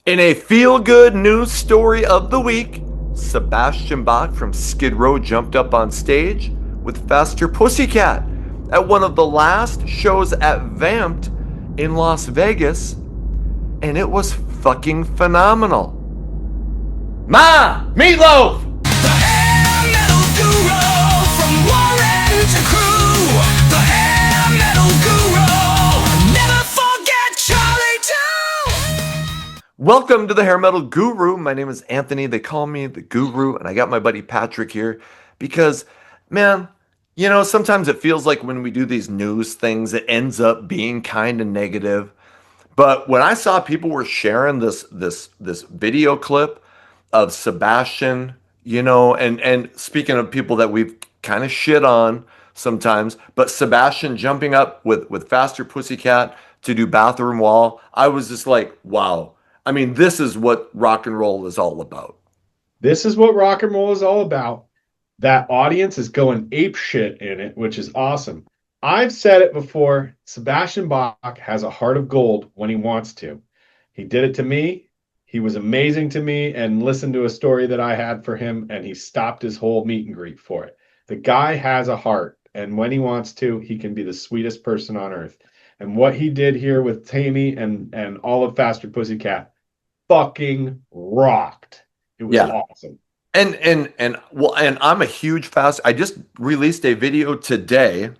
In a feel-good news story of the week, Sebastian Bach from Skid Row jumped up on stage with Faster Pussycat at one of the last shows at Vamp'd in Las Vegas, and it was fucking phenomenal. Ma! Meatloaf! The hair metal guru from Warren to Crew. The hair metal guru. Never forget Charlie too. Welcome to the Hair Metal Guru. My name is Anthony. They call me the Guru, and I got my buddy Patrick here because, man, sometimes it feels like when we do these news things, it ends up being kind of negative. But when I saw people were sharing this video clip of Sebastian, and speaking of people that we've kind of shit on sometimes, but Sebastian jumping up with Faster Pussycat to do Bathroom Wall, I was just like, wow. I mean, this is what rock and roll is all about. This is what rock and roll is all about. That audience is going ape shit in it, which is awesome. I've said it before. Sebastian Bach has a heart of gold when he wants to. He did it to me. He was amazing to me, and listened to a story that I had for him, and he stopped his whole meet and greet for it. The guy has a heart, and when he wants to, he can be the sweetest person on earth. And what he did here with Tammy and all of Faster Pussycat fucking rocked. It was awesome. And I'm a huge fast. I just released a video today.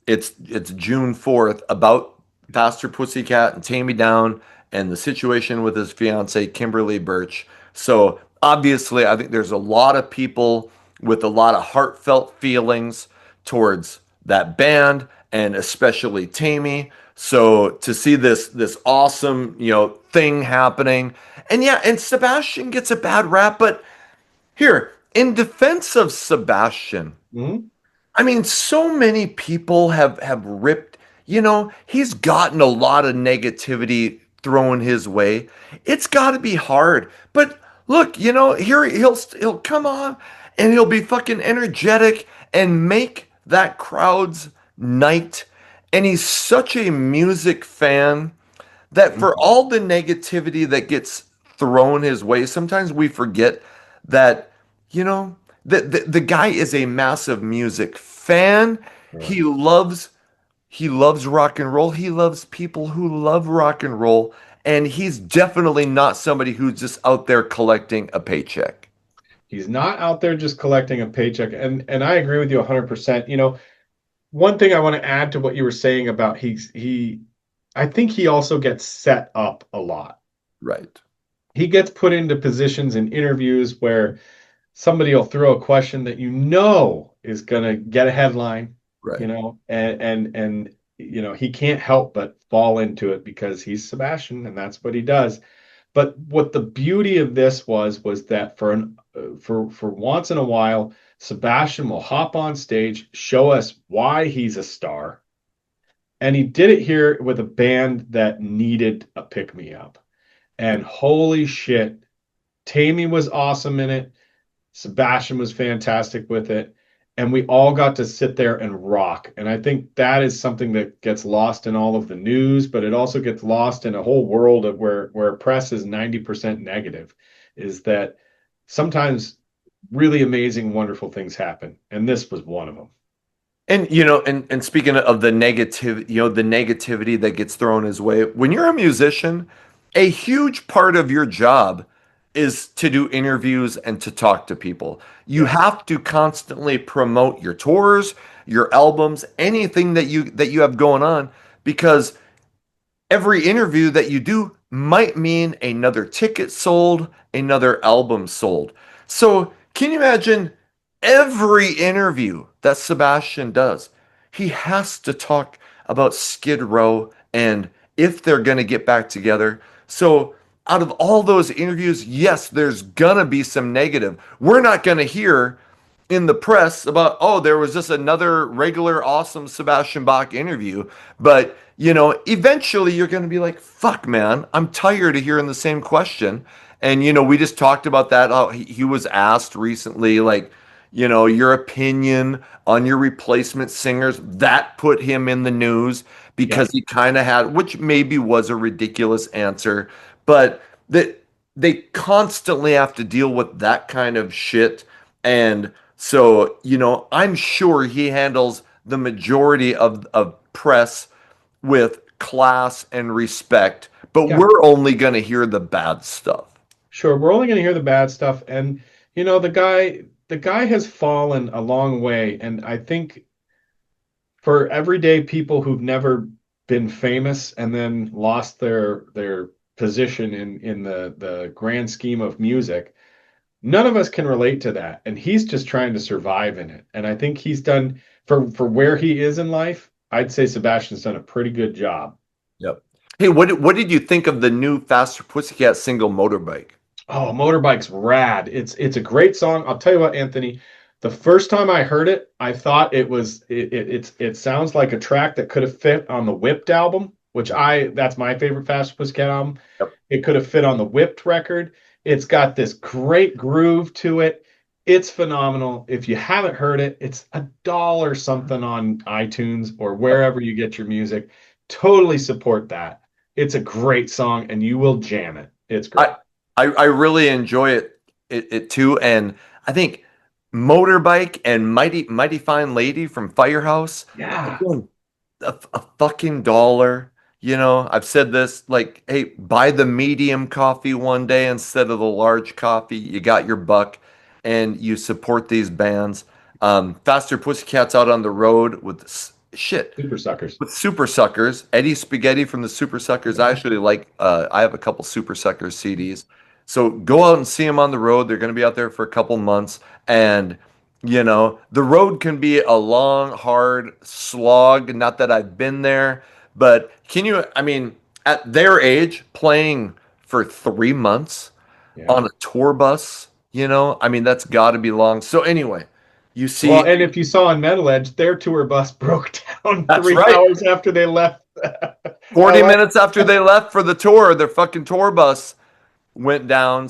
It's June 4th about Faster Pussycat and Tammy Down and the situation with his fiance Kimberly Birch. So obviously, I think there's a lot of people with a lot of heartfelt feelings towards that band and especially Tammy. So to see this awesome thing happening, and Sebastian gets a bad rap, but here in defense of Sebastian. Mm-hmm. I mean, so many people have ripped, he's gotten a lot of negativity thrown his way. It's got to be hard. But look, here he'll come on and he'll be fucking energetic and make that crowd's night. And he's such a music fan that for all the negativity that gets thrown his way, sometimes we forget that, the guy is a massive music fan. Right. He loves rock and roll. He loves people who love rock and roll. And he's definitely not somebody who's just out there collecting a paycheck. He's not out there just collecting a paycheck. And I agree with you 100%. One thing I want to add to what you were saying about I think he also gets set up a lot. Right. He gets put into positions in interviews where somebody will throw a question that is going to get a headline, right. And he can't help but fall into it because he's Sebastian and that's what he does. But what the beauty of this was that for once in a while, Sebastian will hop on stage, show us why he's a star. And he did it here with a band that needed a pick-me-up. And holy shit, Tammy was awesome in it. Sebastian was fantastic with it. And we all got to sit there and rock. And I think that is something that gets lost in all of the news, but it also gets lost in a whole world of where press is 90% negative, is that sometimes really amazing, wonderful things happen. And this was one of them. And and speaking of the negative, the negativity that gets thrown his way, when you're a musician, a huge part of your job is to do interviews and to talk to people. You have to constantly promote your tours, your albums, anything that you have going on, because every interview that you do might mean another ticket sold, another album sold. So can you imagine every interview that Sebastian does? He has to talk about Skid Row and if they're going to get back together. So out of all those interviews, yes, there's going to be some negative. We're not going to hear in the press about, oh, there was just another regular awesome Sebastian Bach interview. But, eventually you're going to be like, fuck, man, I'm tired of hearing the same question. And, we just talked about that. How he was asked recently, like, your opinion on your replacement singers. That put him in the news because he kind of had, which maybe was a ridiculous answer. But that they constantly have to deal with that kind of shit. And so, I'm sure he handles the majority of press with class and respect, but Yeah, we're only going to hear the bad stuff. sure. We're only going to hear the bad stuff, and the guy has fallen a long way, and I think for everyday people who've never been famous and then lost their position in the grand scheme of music, none of us can relate to that. And he's just trying to survive in it. And I think he's done for where he is in life, I'd say Sebastian's done a pretty good job. Yep. Hey, what did you think of the new Faster Pussycat single Motorbike? Oh, Motorbike's rad. It's a great song. I'll tell you what, Anthony. The first time I heard it, I thought it sounds like a track that could have fit on the Whipped album, which I that's my favorite Faster Pussycat album. Yep. It could have fit on the Whipped record. It's got this great groove to it. It's phenomenal. If you haven't heard it, it's $1 something on iTunes or wherever you get your music. Totally support that. It's a great song and you will jam it. It's great. I really enjoy it too, and I think Motorbike and Mighty Fine Lady from Firehouse, Yeah. again, a fucking dollar. I've said this, like, hey, buy the medium coffee one day instead of the large coffee. You got your buck, and you support these bands. Faster Pussycats out on the road with shit. Super suckers. With Super Suckers, Eddie Spaghetti from the Super Suckers. I actually like. I have a couple Super Suckers CDs. So go out and see them on the road. They're going to be out there for a couple months, and the road can be a long, hard slog. Not that I've been there, but can you? I mean, at their age, playing for 3 months Yeah. on a tour bus. I mean, that's got to be long. So anyway, you Well, see, and if you saw on Metal Edge, their tour bus broke down that's three right. hours after they left 40 LA. minutes after they left for the tour, their fucking tour bus went down.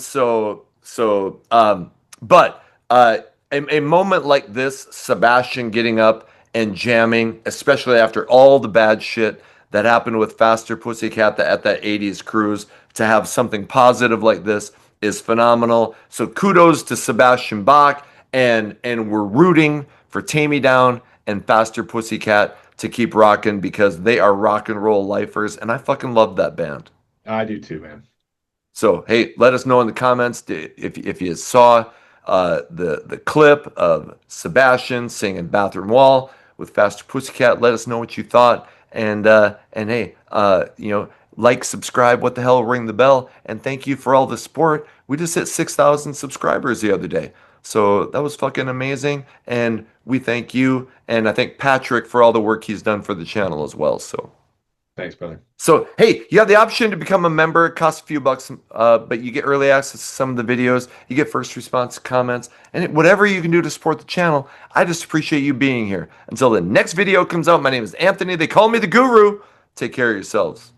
But a moment like this, Sebastian getting up and jamming, especially after all the bad shit that happened with Faster Pussycat at that 80s cruise, to have something positive like this is phenomenal. So kudos to Sebastian Bach, and we're rooting for Tammy Down and Faster Pussycat to keep rocking because they are rock and roll lifers, and I fucking love that band. I do too, man. So hey, let us know in the comments if you saw the clip of Sebastian singing "Bathroom Wall" with Faster Pussycat. Let us know what you thought, and hey, like, subscribe, what the hell, ring the bell, and thank you for all the support. We just hit 6,000 subscribers the other day, so that was fucking amazing, and we thank you, and I thank Patrick for all the work he's done for the channel as well. Thanks, brother. So, hey, you have the option to become a member. It costs a few bucks, but you get early access to some of the videos. You get first response comments, and whatever you can do to support the channel. I just appreciate you being here. Until the next video comes out, my name is Anthony. They call me the Guru. Take care of yourselves.